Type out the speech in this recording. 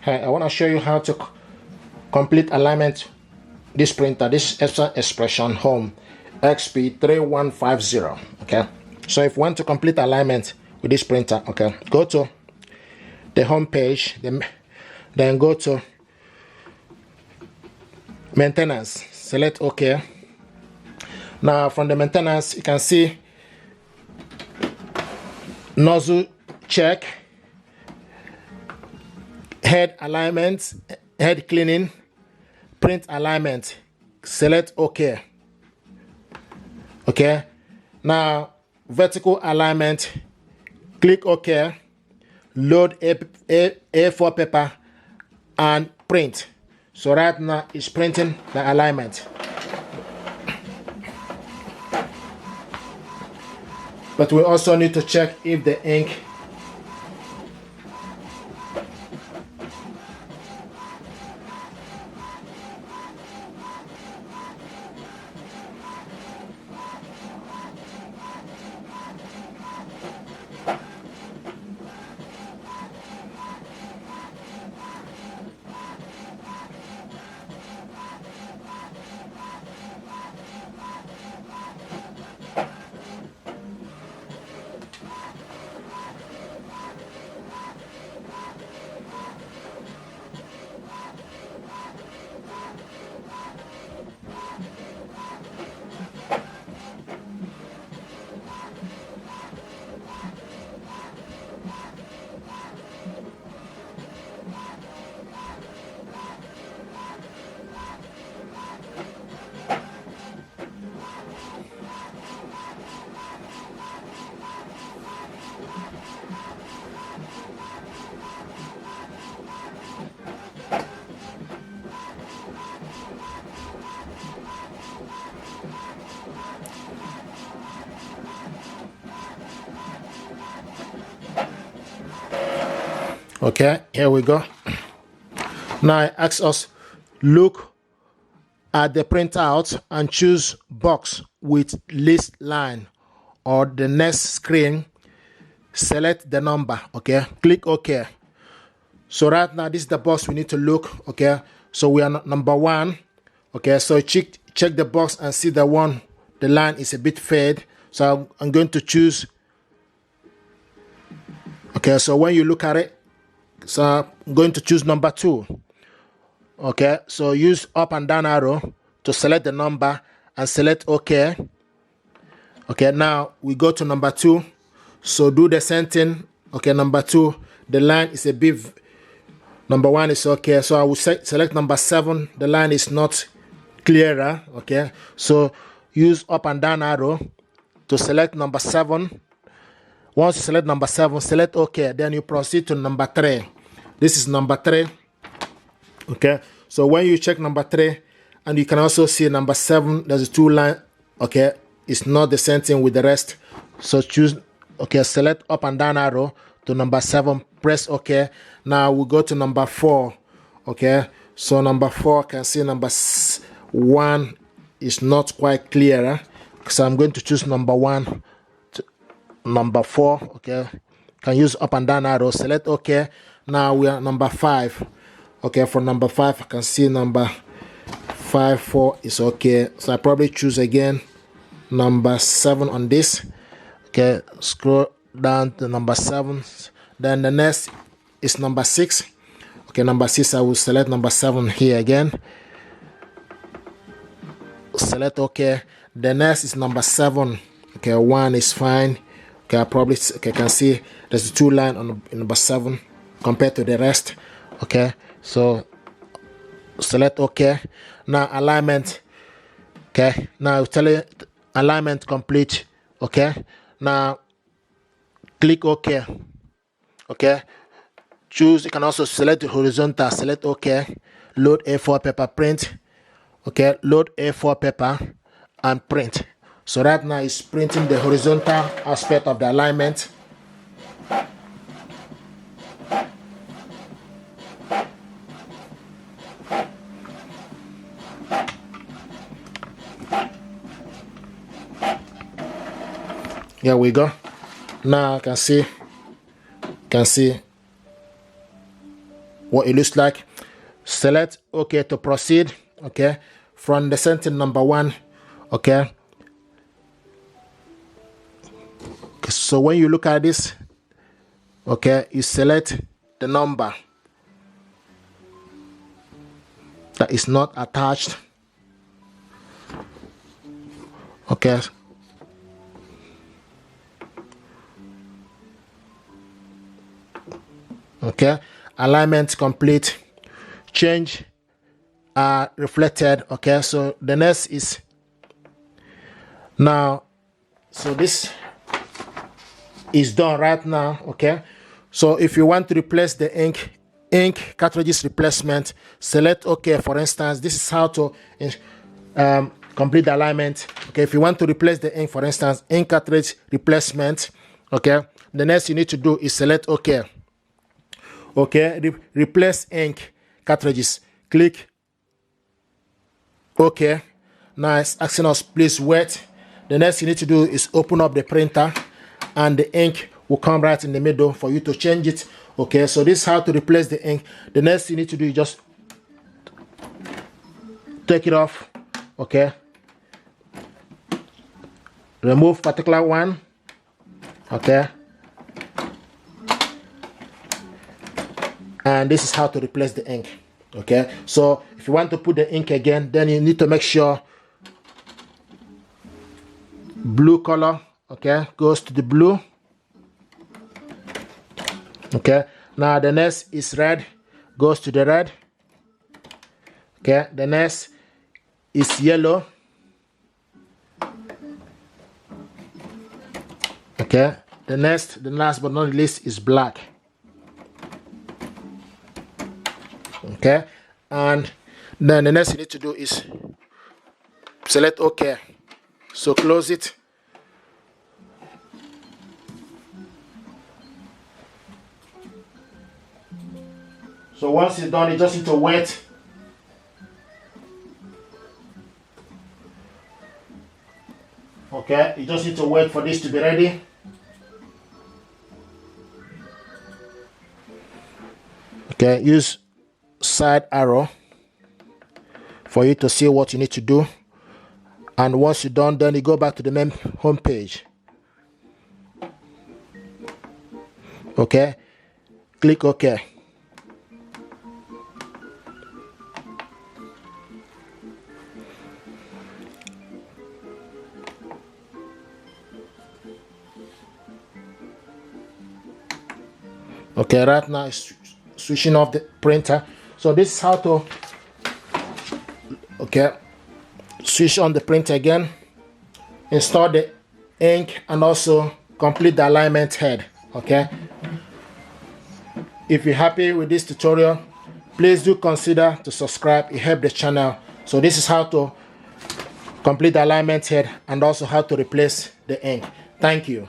I want to show you how to complete alignment this printer. This Epson Expression Home XP-3150. Okay, so if you want to complete alignment with this printer, okay, go to the home page, then go to maintenance, select OK. Now from the maintenance, you can see nozzle check, head alignment, head cleaning, print alignment, select OK. Okay, now vertical alignment, click OK, load A4 paper and print. So right now it's printing the alignment. But we also need to check if the ink okay, here we go. Now it asks us look at the printout and choose box with list line, or the next screen select the number. Okay, click OK. So right now this is the box we need to look. Okay, so we are number 1. Okay, so check the box and see the line is a bit fade, so I'm going to choose. Okay, so when you look at it, so I'm going to choose number 2. Okay, so use up and down arrow to select the number and select OK. Okay, now we go to number 2. So do the same thing. Okay, number 2, the line is a bit, number 1 is okay. So I will select number 7. The line is not clearer. Okay, so use up and down arrow to select number 7. Once you select number 7, select OK. Then you proceed to number 3. This is number 3. Okay, so when you check number 3, and you can also see number 7, there's a 2 line. Okay, it's not the same thing with the rest. So choose, okay, select up and down arrow to number 7, press OK. Now we go to number 4. Okay, so number 4, can see number 1 is not quite clear. So I'm going to choose number 1 to number 4. Okay, can use up and down arrow, select OK. Now we are number 5. Okay, for number 5, I can see number 5, 4 is okay. So I probably choose again number 7 on this. Okay, scroll down to number 7. Then the next is number 6. Okay, number 6, I will select number 7 here again. Select OK. The next is number 7. Okay, 1 is fine. Okay, I probably can see there's a 2 line on number 7 compared to the rest. Okay, so select OK. Now alignment. Okay, now tell it alignment complete. Okay, now click OK. Okay, choose, you can also select the horizontal, select OK. Load A4 paper, print. Okay, load A4 paper and print. So right now it's printing the horizontal aspect of the alignment. Here we go. Now I can see what it looks like. Select OK to proceed. Okay, from the sentence number 1. Okay, so when you look at this, okay, you select the number that is not attached. Okay, okay, alignment complete, change are reflected. Okay, so the next is now, so this is done right now. Okay, so if you want to replace the ink cartridges replacement, select OK. For instance, this is how to complete the alignment. Okay, if you want to replace the ink, for instance, ink cartridge replacement, okay, the next you need to do is select OK. Okay, replace ink cartridges, click OK. Now it's asking us please wait. The next you need to do is open up the printer, and the ink will come right in the middle for you to change it. Okay, so this is how to replace the ink. The next you need to do is just take it off. Okay, remove particular one. Okay, and this is how to replace the ink. Okay, so if you want to put the ink again, then you need to make sure blue color, okay, goes to the blue. Okay, now the next is red, goes to the red. Okay, the next is yellow. Okay, the last but not least is black. Okay, and then the next you need to do is select OK. So close it. So once it's done, you just need to wait. Okay, you just need to wait for this to be ready. Okay, use side arrow for you to see what you need to do. And once you're done, then you go back to the main home page. Okay, click OK. Okay, right now it's switching off the printer. So this is how to, okay, switch on the printer again, install the ink, and also complete the alignment head. Okay, if you're happy with this tutorial, please do consider to subscribe. It helps the channel. So this is how to complete the alignment head and also how to replace the ink. Thank you.